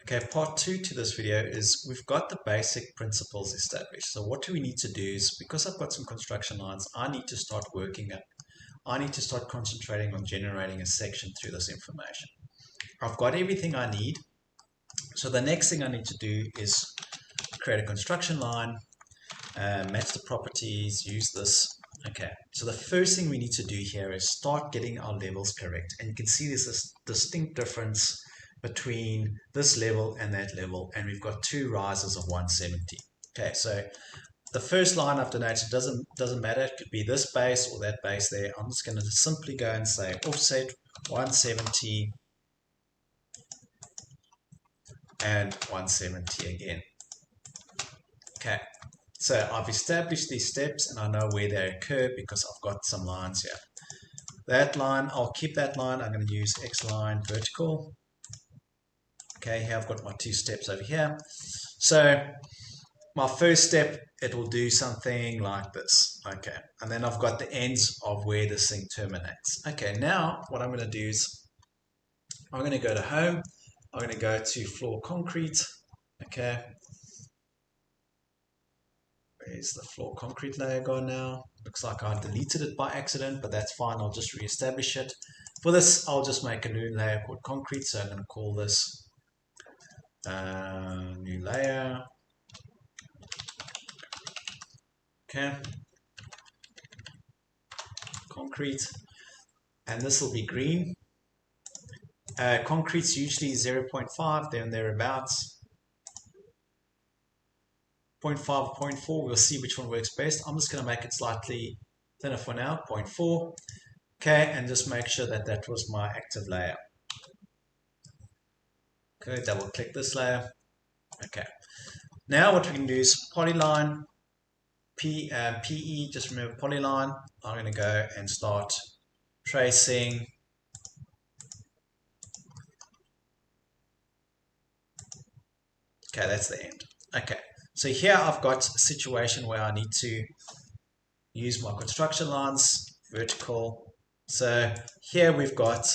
Okay, part two to this video is we've got the basic principles established. So what do we need to do is, because I've got some construction lines, I need to start concentrating on generating a section through this information. I've got everything I need. So the next thing I need to do is create a construction line, match the properties, use this. Okay, so the first thing we need to do here is start getting our levels correct. And you can see there's this distinct difference between this level and that level, and we've got two rises of 170. Okay, so the first line I've denoted doesn't matter. It could be this base or that base there. I'm just going to simply go and say offset 170 and 170 again. Okay, so I've established these steps and I know where they occur because I've got some lines here. That line, I'll keep that line. I'm going to use X line vertical. Okay, here I've got my two steps over here. So my first step, it will do something like this. Okay, and then I've got the ends of where this thing terminates. Okay, now what I'm going to do is I'm going to go to home. I'm going to go to floor concrete. Okay, where's the floor concrete layer gone now? Looks like I deleted it by accident, but that's fine. I'll just reestablish it. For this, I'll just make a new layer called concrete. So I'm going to call this new layer. Okay, concrete, and this will be green. Concrete's usually 0.5, there and thereabouts. 0.5, 0.4, we'll see which one works best. I'm just going to make it slightly thinner for now, 0.4. Okay, and just make sure that that was my active layer. Okay, double click this layer. Okay, now what we can do is Polyline, PE, just remember Polyline. I'm going to go and start tracing. Okay, that's the end. Okay, so here I've got a situation where I need to use my construction lines, vertical. So here we've got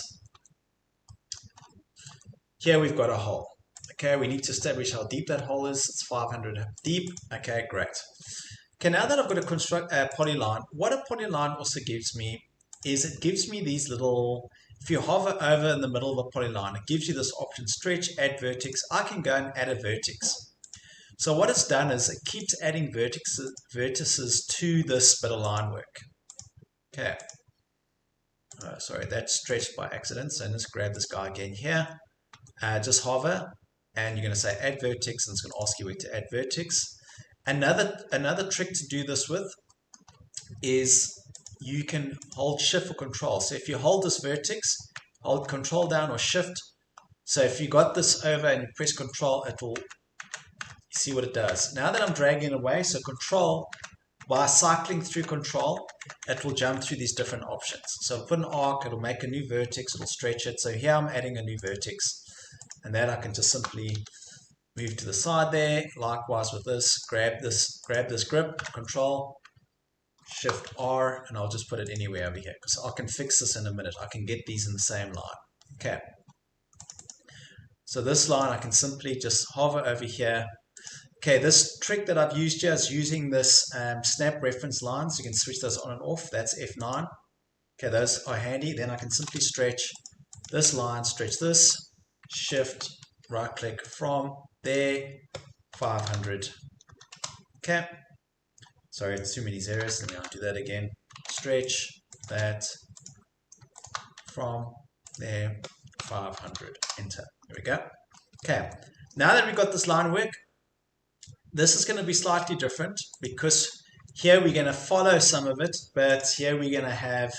a hole. Okay, we need to establish how deep that hole is. It's 500 deep. Okay, great. Okay, now that I've got to construct a polyline, what a polyline also gives me is it gives me these little, if you hover over in the middle of a polyline, it gives you this option, stretch, add vertex. I can go and add a vertex. So what it's done is it keeps adding vertices to this bit of line work. Okay. Sorry, that's stretched by accident. So let's grab this guy again here. Just hover, and you're going to say add vertex, and it's going to ask you where to add vertex. Another trick to do this with is you can hold shift or control. So if you hold this vertex, hold control down or shift. So if you got this over and you press control, it will, see what it does. Now that I'm dragging it away, so control, by cycling through control, it will jump through these different options. So put an arc, it'll make a new vertex, it'll stretch it. So here I'm adding a new vertex, and then I can just simply move to the side there. Likewise with this, grab this grip, control, shift R, and I'll just put it anywhere over here because I can fix this in a minute. I can get these in the same line. Okay. So this line, I can simply just hover over here. Okay, this trick that I've used here is using this snap reference lines. You can switch those on and off. That's F9. Okay, those are handy. Then I can simply stretch this line, stretch this, shift, right click from there, 500. Okay, sorry, it's too many zeros. Let me undo that again. Stretch that from there, 500. Enter. There we go. Okay, now that we've got this line work, this is going to be slightly different because here we're going to follow some of it, but here we're going to have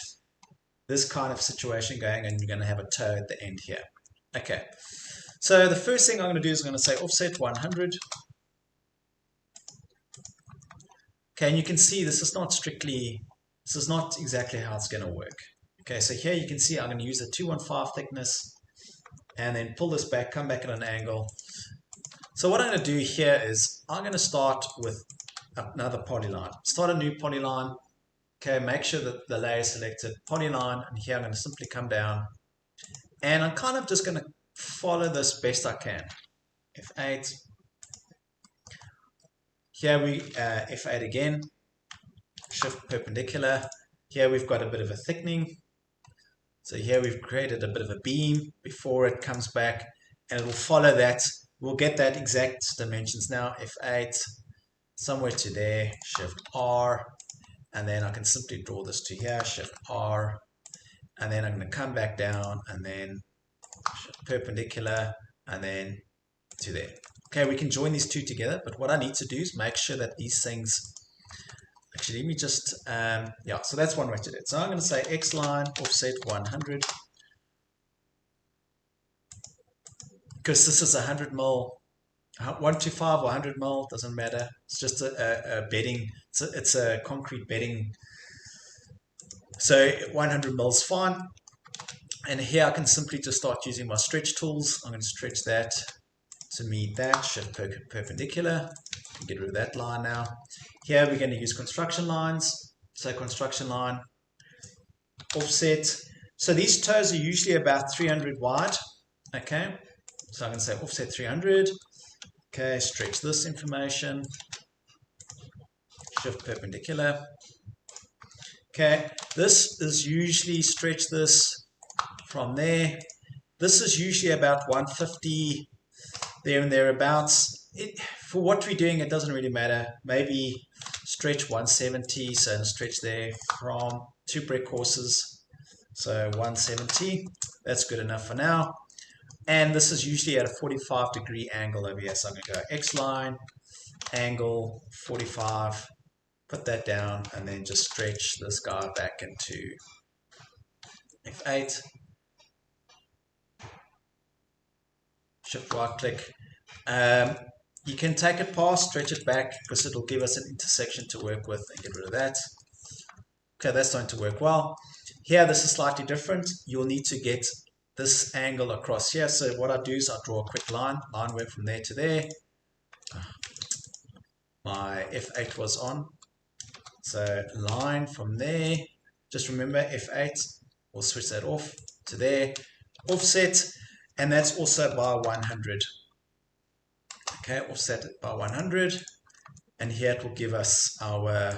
this kind of situation going, and you're going to have a toe at the end here. Okay, so the first thing I'm going to do is I'm going to say offset 100. Okay, and you can see this is not exactly how it's going to work. Okay, so here you can see I'm going to use a 215 thickness and then pull this back, come back at an angle. So what I'm going to do here is I'm going to start with another polyline. Start a new polyline. Okay, make sure that the layer is selected, polyline, and here I'm going to simply come down. And I'm kind of just going to follow this best I can. F8. Here we F8 again, shift perpendicular. Here we've got a bit of a thickening. So here we've created a bit of a beam before it comes back, and it will follow that. We'll get that exact dimensions now. F8, somewhere to there, shift R, and then I can simply draw this to here, shift R, and then I'm going to come back down and then shift perpendicular, and then to there. Okay, we can join these two together, but what I need to do is make sure that these things, actually let me just, yeah, so that's one way to do it. So I'm going to say X line offset 100, because this is 100 mil, 125 or 100 mil, doesn't matter. It's just a bedding, it's a concrete bedding. So 100 mil is fine. And here I can simply just start using my stretch tools. I'm going to stretch that to meet that, shift perpendicular, get rid of that line now. Here we're going to use construction lines. So construction line, offset. So these toes are usually about 300 wide. Okay, so I'm going to say offset 300. Okay, stretch this information, shift perpendicular. Okay, this is usually stretch this from there. This is usually about 150 there and thereabouts. For what we're doing, it doesn't really matter. Maybe stretch 170, so stretch there from 2 brick courses. So 170, that's good enough for now. And this is usually at a 45-degree angle over here. So I'm going to go X line, angle 45, put that down, and then just stretch this guy back into F8. Shift right click. You can take it past, stretch it back, because it'll give us an intersection to work with, and get rid of that. Okay, that's going to work well. Here, this is slightly different. You'll need to get this angle across here. So what I do is I draw a quick line work from there to there. My F8 was on. So line from there. Just remember F8, we'll switch that off to there. Offset, and that's also by 100. Okay, offset it by 100, and here it will give us our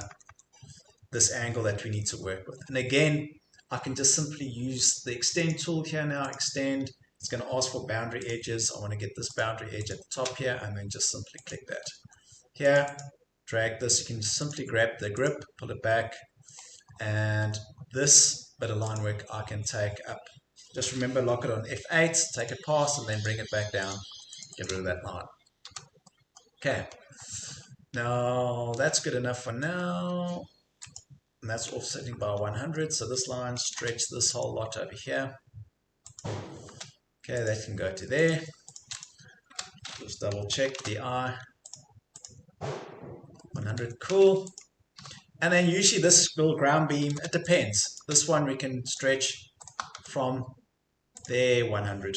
this angle that we need to work with. And again, I can just simply use the extend tool here now. Extend. It's going to ask for boundary edges. I want to get this boundary edge at the top here, and then just simply click that. Here, drag this. You can simply grab the grip, pull it back, and this bit of line work I can take up. Just remember, lock it on F8, take it past, and then bring it back down. Get rid of that line. Okay, now that's good enough for now. And that's offsetting by 100. So this line, stretch this whole lot over here. Okay, that can go to there. Just double check the eye. 100, cool. And then usually this little ground beam, it depends. This one we can stretch from there 100.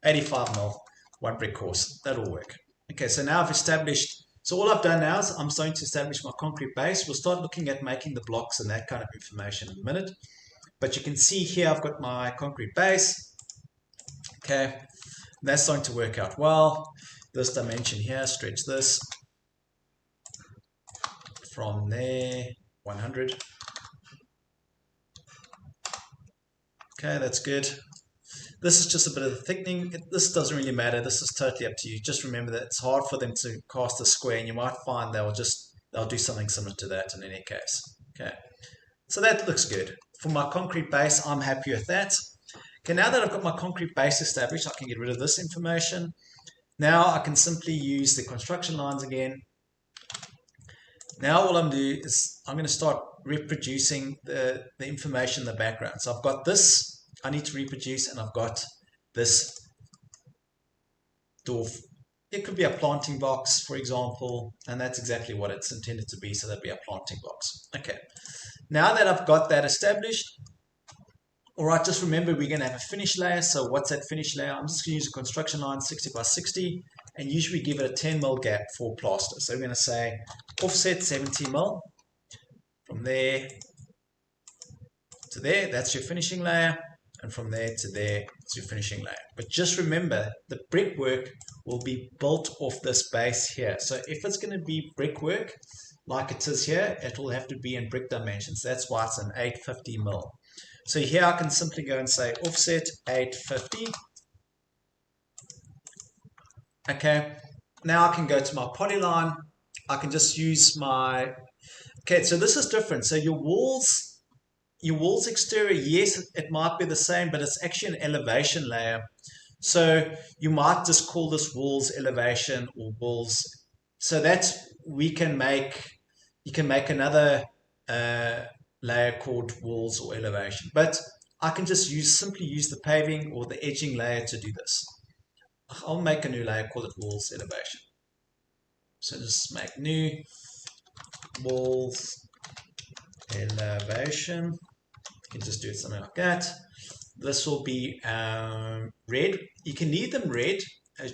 85 mil, 1 brick course. That'll work. Okay, so now I've established, so all I've done now is I'm starting to establish my concrete base. We'll start looking at making the blocks and that kind of information in a minute. But you can see here I've got my concrete base. Okay, that's starting to work out well. This dimension here, stretch this from there, 100. Okay, that's good. This is just a bit of the thickening. This doesn't really matter. This is totally up to you. Just remember that it's hard for them to cast a square, and you might find they'll do something similar to that in any case. Okay, so that looks good. For my concrete base, I'm happy with that. Okay, now that I've got my concrete base established, I can get rid of this information. Now I can simply use the construction lines again. Now all I'm doing is I'm going to start reproducing the information in the background. So I've got this I need to reproduce, and I've got this door. It could be a planting box, for example, and that's exactly what it's intended to be, so that'd be a planting box. Okay, now that I've got that established, all right, just remember we're going to have a finish layer. So what's that finish layer? I'm just going to use a construction line 60 by 60, and usually give it a 10 mil gap for plaster. So we're going to say offset 70 mil from there to there. That's your finishing layer. And from there to there, It's your finishing layer. But just remember, the brickwork will be built off this base here. So if it's going to be brickwork, like it is here, it will have to be in brick dimensions. That's why it's an 850 mil. So here I can simply go and say offset 850. Okay, now I can go to my polyline. I can just use my, okay, so this is different. So your walls exterior, yes, it might be the same, but it's actually an elevation layer. So you might just call this walls elevation or walls. So that's, you can make another layer called walls or elevation. But I can just simply use the paving or the edging layer to do this. I'll make a new layer, call it walls elevation. So just make new walls elevation. You can just do it something like that. This will be red. You can leave them red.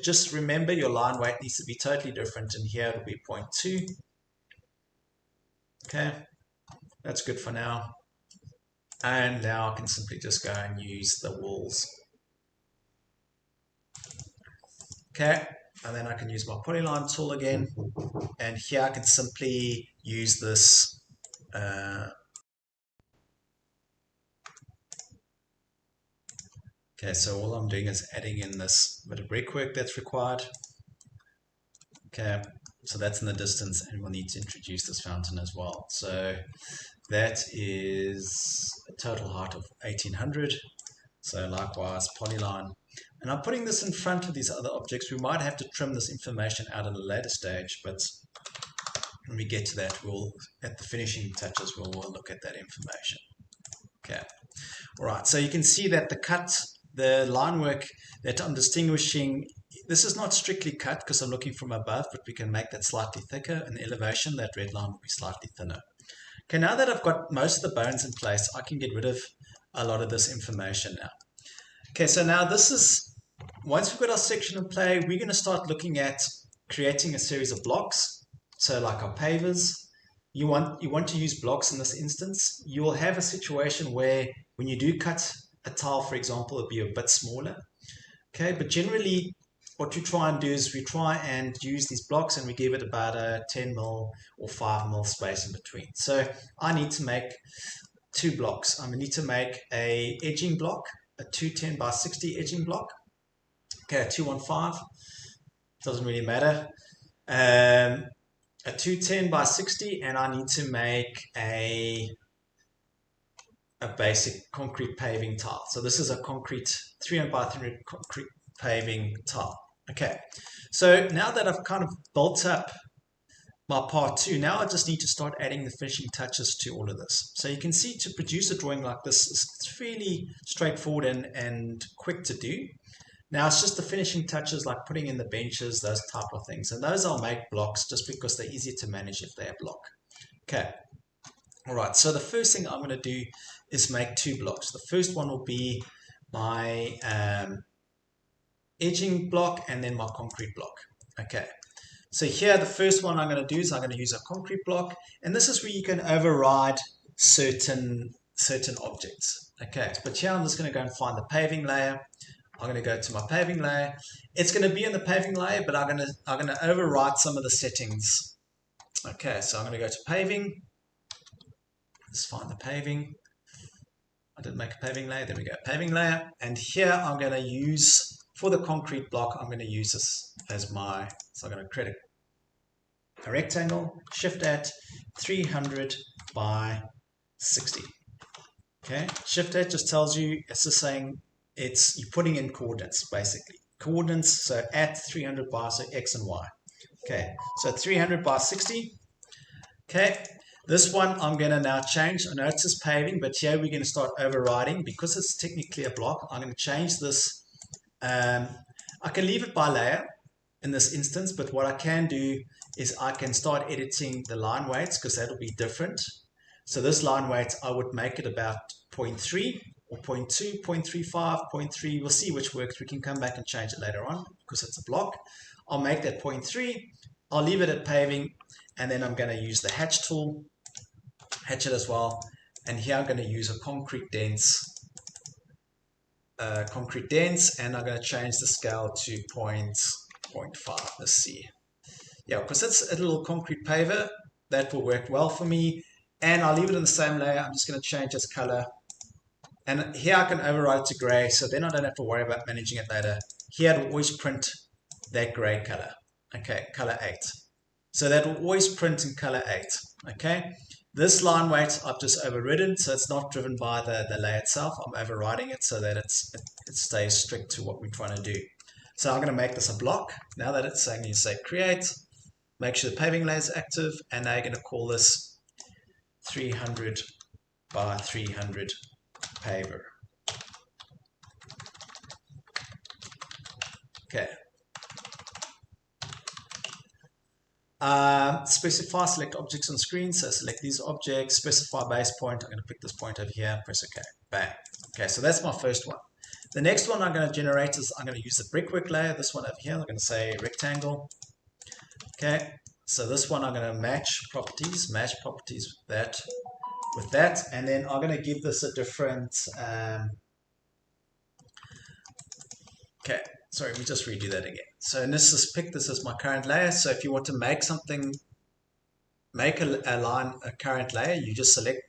Just remember your line weight needs to be totally different. And here it'll be 0.2. Okay, that's good for now. And now I can simply just go and use the walls. Okay, and then I can use my polyline tool again. And here I can simply use this okay, so all I'm doing is adding in this bit of brickwork that's required. Okay, so that's in the distance, and we'll need to introduce this fountain as well. So that is a total height of 1800. So likewise, polyline. And I'm putting this in front of these other objects. We might have to trim this information out at a later stage, but when we get to that, at the finishing touches, we'll look at that information. Okay. All right, so you can see that the line work that I'm distinguishing, this is not strictly cut because I'm looking from above, but we can make that slightly thicker. In the elevation, that red line will be slightly thinner. Okay, now that I've got most of the bones in place, I can get rid of a lot of this information now. Okay, so now this is, once we've got our section in play, we're going to start looking at creating a series of blocks. So like our pavers, you want to use blocks in this instance. You will have a situation where when you do cut a tile, for example, it'll be a bit smaller. Okay, but generally what we try and do is we try and use these blocks and we give it about a 10 mil or 5 mil space in between. So I need to make 2 blocks. I need to make a edging block, a 210 by 60 edging block. Okay, a 215, doesn't really matter. A 210 by 60, and I need to make a basic concrete paving tile. So this is a concrete 300 by 300 concrete paving tile. Okay, so now that I've kind of built up my part 2, now I just need to start adding the finishing touches to all of this. So you can see, to produce a drawing like this, it's fairly straightforward and quick to do. Now it's just the finishing touches, like putting in the benches, those type of things. And those I'll make blocks just because they're easier to manage if they're a block. Okay. All right. So the first thing I'm going to do is make 2 blocks. The first one will be my edging block and then my concrete block. Okay. So here, the first one I'm going to do is I'm going to use a concrete block. And this is where you can override certain objects. Okay. But here I'm just going to go and find the paving layer. I'm going to go to my paving layer. It's going to be in the paving layer, but I'm going to override some of the settings. Okay, so I'm going to go to paving. Let's find the paving. I didn't make a paving layer. There we go, paving layer. And here I'm going to use, for the concrete block, I'm going to use this as my, so I'm going to create a rectangle, shift at 300 by 60. Okay, shift at just tells you, it's just saying, you're putting in coordinates, basically. Coordinates, so at 300 by, so X and Y. Okay, so 300 by 60. Okay, this one I'm going to now change. I know it says paving, but here we're going to start overriding. Because it's technically a block, I'm going to change this. I can leave it by layer in this instance, but what I can do is I can start editing the line weights, because that'll be different. So this line weight, I would make it about 0.3. or 0.2, 0.35, 0.3. We'll see which works. We can come back and change it later on because it's a block. I'll make that 0.3. I'll leave it at paving, and then I'm going to use the hatch tool, hatch it as well. And here I'm going to use a concrete dense concrete dense, and I'm going to change the scale to 0.5. Let's see. Yeah, because it's a little concrete paver. That will work well for me. And I'll leave it in the same layer. I'm just going to change its color. And here I can override it to gray, so then I don't have to worry about managing it later. Here it will always print that gray color. Okay, color 8. So that will always print in color 8. Okay. This line weight I've just overridden, so it's not driven by the layer itself. I'm overriding it so that it stays strict to what we're trying to do. So I'm going to make this a block. Now that it's saying, you say create, make sure the paving layer is active, and now you're going to call this 300 by 300 paver. Okay. Specify select objects on screen. So select these objects, specify base point. I'm going to pick this point over here, press OK. Bang. Okay, so that's my first one. The next one I'm going to generate is I'm going to use the brickwork layer. This one over here, I'm going to say rectangle. Okay, so this one I'm going to match properties with that, and then I'm going to give this a different. Okay. Sorry, we just redo that again. So in this is pick this as my current layer. So if you want to make something, make a line a current layer, you just select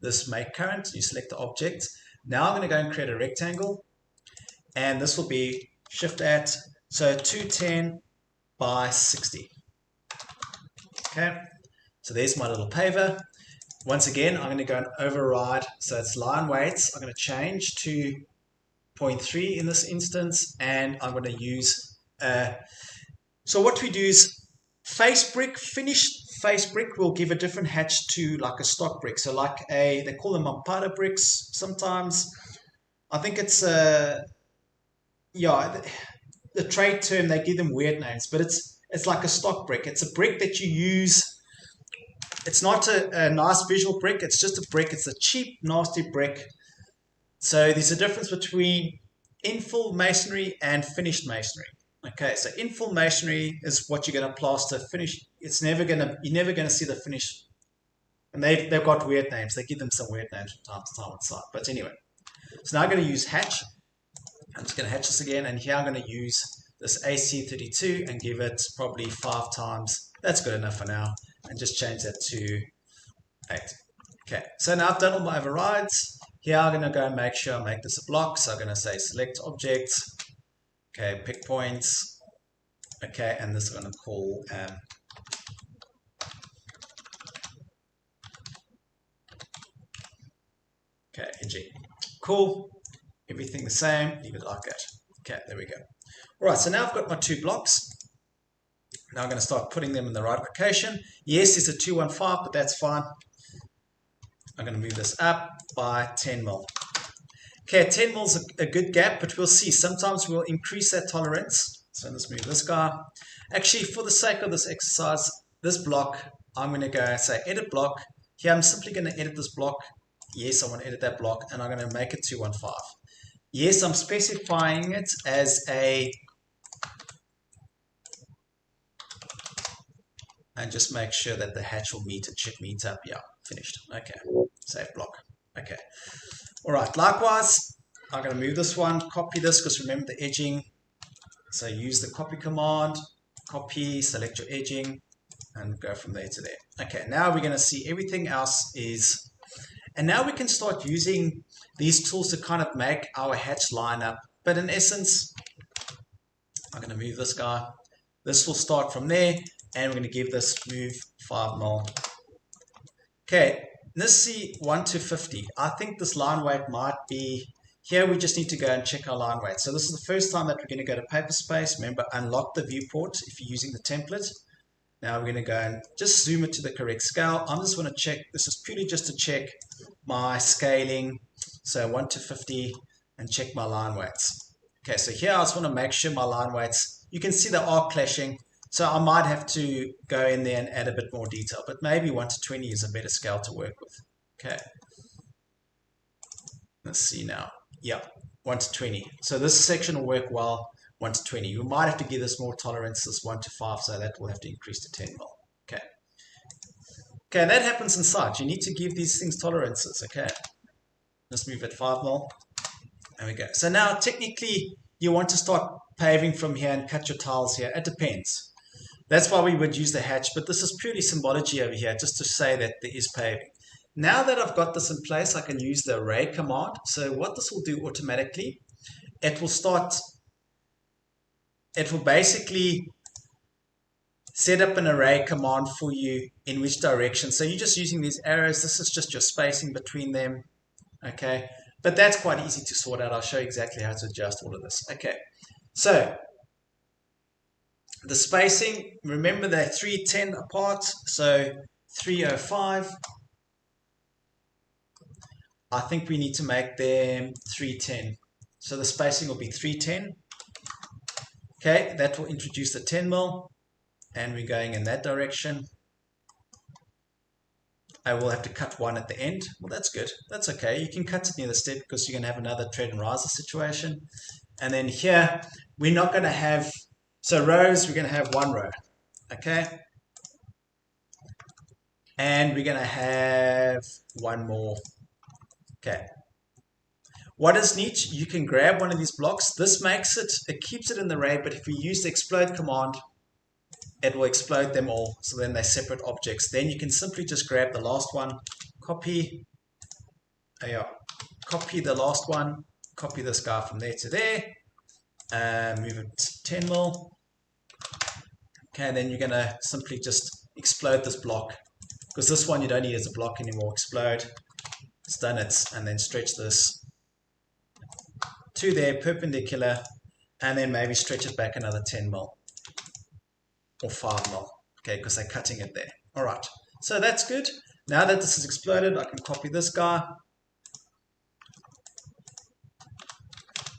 this make current, you select the object. Now I'm going to go and create a rectangle, and this will be shift at, so 210 by 60. Okay, so there's my little paver. Once again, I'm going to go and override, so it's line weights. I'm going to change to 0.3 in this instance, and I'm going to use so what we do is face brick, finished face brick will give a different hatch to like a stock brick. So like they call them mampara bricks sometimes. I think it's yeah, the trade term, they give them weird names, but it's like a stock brick. It's a brick that you use. It's not a nice visual brick, it's just a brick. It's a cheap, nasty brick. So there's a difference between infill masonry and finished masonry. Okay, so infill masonry is what you're going to plaster. Finish, you're never going to see the finish. And they've got weird names. They give them some weird names from time to time on site. But anyway, so now I'm going to use hatch. I'm just going to hatch this again, and here I'm going to use this AC32 and give it probably 5 times. That's good enough for now, and just change that to 8. Okay, so now I've done all my overrides. Here I'm going to go and make sure I make this a block. So I'm going to say select objects. Okay, pick points. Okay, and this I'm going to call okay, edging. Cool. Everything the same. Leave it like that. Okay, there we go. All right, so now I've got my 2 blocks. Now I'm going to start putting them in the right location. Yes, it's a 215, but that's fine. I'm going to move this up by 10 mil. Okay, 10 mil is a good gap, but we'll see. Sometimes we'll increase that tolerance. So let's move this guy. Actually, for the sake of this exercise, this block, I'm going to go and say edit block. Here, I'm simply going to edit this block. Yes, I want to edit that block, and I'm going to make it 215. Yes, I'm specifying it as a, and just make sure that the hatch will meet, it should meet up. Yeah, finished. Okay, save block. Okay. All right, likewise, I'm going to move this one, copy this, because remember the edging. So use the copy command, copy, select your edging, and go from there to there. Okay, now we're going to see everything else is, and now we can start using these tools to kind of make our hatch line up. But in essence, I'm going to move this guy. This will start from there, and we're going to give this move 5 mil. Okay. Let's see 1 to 50. I think this line weight might be, here we just need to go and check our line weight. So this is the first time that we're going to go to paper space. Remember, unlock the viewport if you're using the template. Now we're going to go and just zoom it to the correct scale. I'm just going to check, this is purely just to check my scaling. So 1 to 50 and check my line weights. Okay, so here I just want to make sure my line weights, you can see they are clashing. So I might have to go in there and add a bit more detail, but maybe 1 to 20 is a better scale to work with. Okay. Let's see now. Yeah, 1 to 20. So this section will work well, 1 to 20. You might have to give this more tolerance, this 1 to 5, so that will have to increase to 10 mil. Okay. Okay, that happens inside. You need to give these things tolerances. Okay. Let's move at 5 mil. There we go. So now technically you want to start paving from here and cut your tiles here. It depends. That's why we would use the hatch, but this is purely symbology over here, just to say that there is paving. Now that I've got this in place, I can use the array command. So what this will do automatically, it will basically set up an array command for you in which direction. So you're just using these arrows. This is just your spacing between them. Okay, but that's quite easy to sort out. I'll show you exactly how to adjust all of this. Okay, so the spacing, remember they're 310 apart, so 305. I think we need to make them 310. So the spacing will be 310. Okay, that will introduce the 10 mil, and we're going in that direction. I will have to cut one at the end. Well, that's good. That's okay. You can cut it near the step because you're going to have another tread and riser situation. And then here, we're not going to have, so rows, we're going to have one row. Okay. And we're going to have one more. Okay. What is neat, you can grab one of these blocks. This makes it, it keeps it in the array, but if we use the explode command, it will explode them all. So then they're separate objects. Then you can simply just grab the last one, copy the last one, copy this guy from there to there, move it 10 mil. Okay, then you're going to simply just explode this block, because this one you don't need as a block anymore. Explode, it's done it, and then stretch this to there, perpendicular, and then maybe stretch it back another 10 mil or 5 mil, okay, because they're cutting it there. All right, so that's good. Now that this is exploded, I can copy this guy.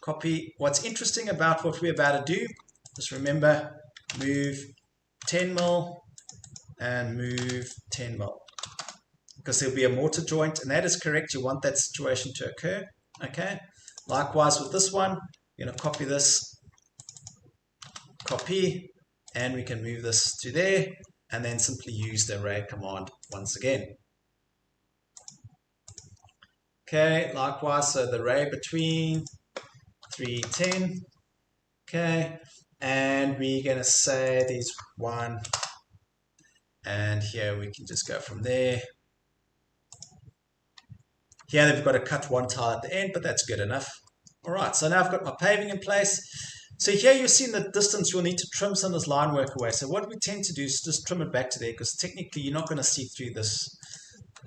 Copy. What's interesting about what we're about to do, just remember, move 10 mil and move 10 mil, because there'll be a mortar joint, and that is correct. You want that situation to occur, okay? Likewise with this one, you're going to copy this, copy, and we can move this to there, and then simply use the array command once again. Okay, likewise, so the array between 310, okay, and we're going to say there's one, and here we can just go from there. Here they've got to cut one tile at the end, but that's good enough. All right, so now I've got my paving in place. So here you see in the distance you'll need to trim some of this line work away. So what we tend to do is just trim it back to there, because technically you're not going to see through this.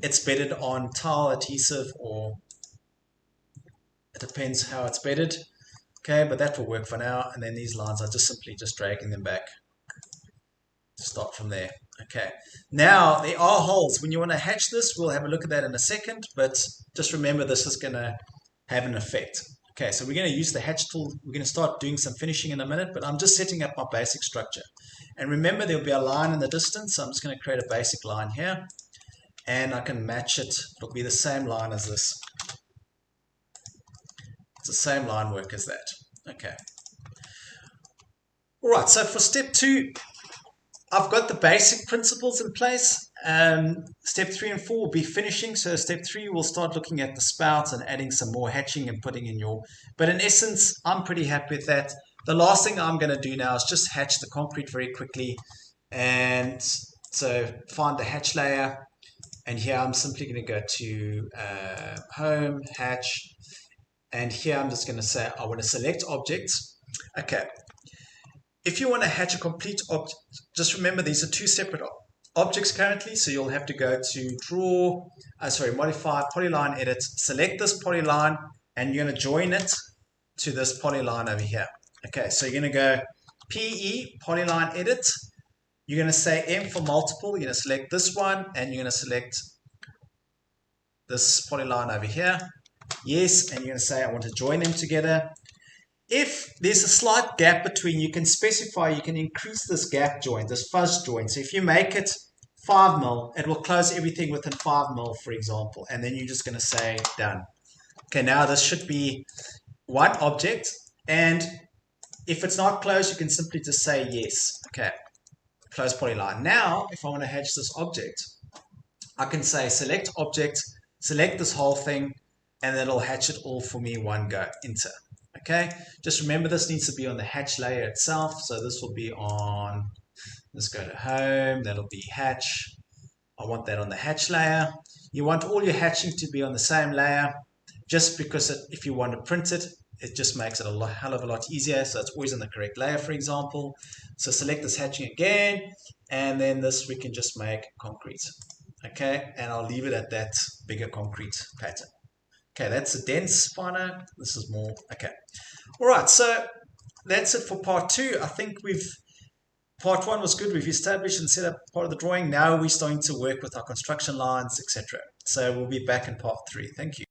It's bedded on tile adhesive, or it depends how it's bedded. Okay, but that will work for now. And then these lines are just simply just dragging them back to start from there. Okay, now there are holes. When you want to hatch this, we'll have a look at that in a second, but just remember this is going to have an effect. Okay, so we're going to use the hatch tool. We're going to start doing some finishing in a minute, but I'm just setting up my basic structure. And remember, there'll be a line in the distance, so I'm just going to create a basic line here, and I can match it. It'll be the same line as this. It's the same line work as that. Okay. All right, so for step 2, I've got the basic principles in place. Step 3 and 4 will be finishing. So step 3, we'll start looking at the spouts and adding some more hatching and putting in your... But in essence, I'm pretty happy with that. The last thing I'm going to do now is just hatch the concrete very quickly. And so find the hatch layer. And here I'm simply going to go to Home, Hatch. And here I'm just going to say I want to select objects. Okay. If you want to hatch a complete object, just remember these are 2 separate objects currently, so you'll have to go to modify, polyline edit, select this polyline, and you're going to join it to this polyline over here. Okay, so you're going to go PE, polyline edit, you're going to say M for multiple, you're going to select this one, and you're going to select this polyline over here. Yes, and you're going to say I want to join them together. If there's a slight gap between, you can specify, you can increase this gap joint, this fuzz joint. So if you make it 5 mil, it will close everything within 5 mil, for example. And then you're just going to say done. Okay, now this should be one object. And if it's not closed, you can simply just say yes. Okay, close polyline. Now, if I want to hatch this object, I can say select object, select this whole thing, and then it'll hatch it all for me one go, enter. Okay, just remember this needs to be on the hatch layer itself. So this will be on, let's go to home, that'll be hatch. I want that on the hatch layer. You want all your hatching to be on the same layer, just because if you want to print it, it just makes it a hell of a lot easier. So it's always on the correct layer, for example. So select this hatching again, and then this we can just make concrete. Okay, and I'll leave it at that bigger concrete pattern. Okay, that's a dense spiner. This is more, okay. All right, so that's it for part 2. I think part 1 was good. We've established and set up part of the drawing. Now we're starting to work with our construction lines, etc. So we'll be back in part 3. Thank you.